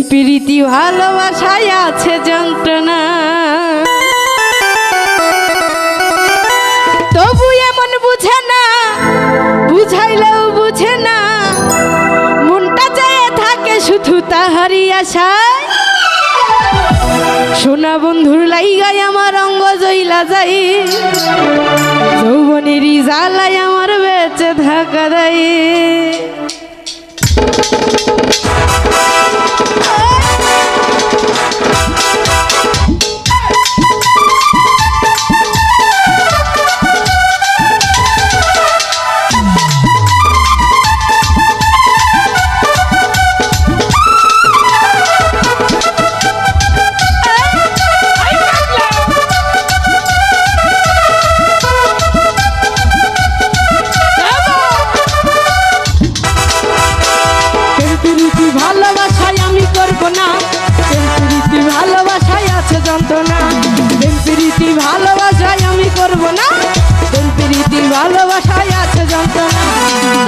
প্রীতি ভালোবাসায় আছে যন্ত্রণা, তবু এমন বুঝে না, বুঝাইলেও বুঝে না, মনটা চেয়ে থাকে শুধু তাহারই আশায়। সোনা বন্ধুর লাইগায় আমার অঙ্গ জইলা যাই, যৌবনেরই জ্বালায় আমার বেঁচে থাকা দেয়। ভালোবাসায় আমি করব না, প্রীতি ভালোবাসায় আছে যন্ত্রণা, প্রীতি ভালোবাসায় আমি করব না, প্রীতি ভালোবাসায় আছে যন্ত্রণা,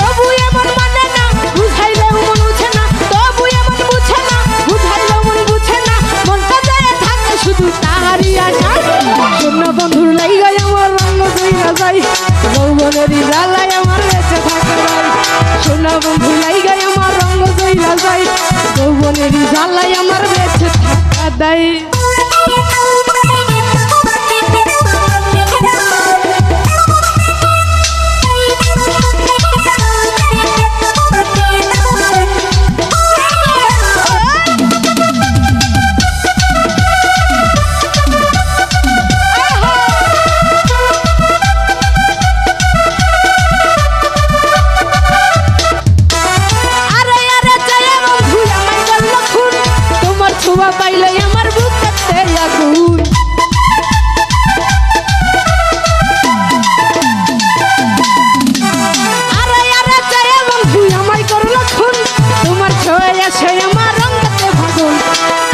তবু এমন মানে না, বুঝাইলেও মন বুঝে না, তবু এমন বুঝে না, বুঝাইলেও মন বুঝে না, মনটা যায় থাকে শুধু তাহারই আশা। শূন্য বন্ধুর লাইগায় আমার রঙ জইরা যায়, যৌবনেরই জ্বালায় আমার বেঁচে থাকা যায়। শূন্য বন্ধুর লাইগায় আমার রঙ জইরা যায়, যৌবনেরই জ্বালায় আমার বেঁচে থাকা দেয়। পাইলে আমার বুকতে আগুন, আরে আরে চাই বন্ধু আমায় করলো খুন, তোমার ছয় আছে আমার রঙতে ভাগুন।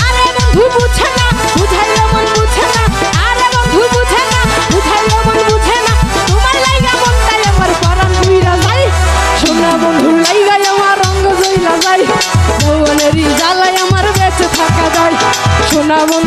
আরে বন্ধু বুঝে না, বুঝাইলে মন বুঝে না, আরে বন্ধু বুঝে না, বুঝাইলে মন বুঝে না, তোমার লাইগা মনটাই আমার পরাণ দুইরা যায়। সোনা বন্ধু লাইগায় আমার রঙ জইলা যায়, যৌবনেরই জ্বালায় আমার বেঁচে থাকা যায়। সোনা বন্ধু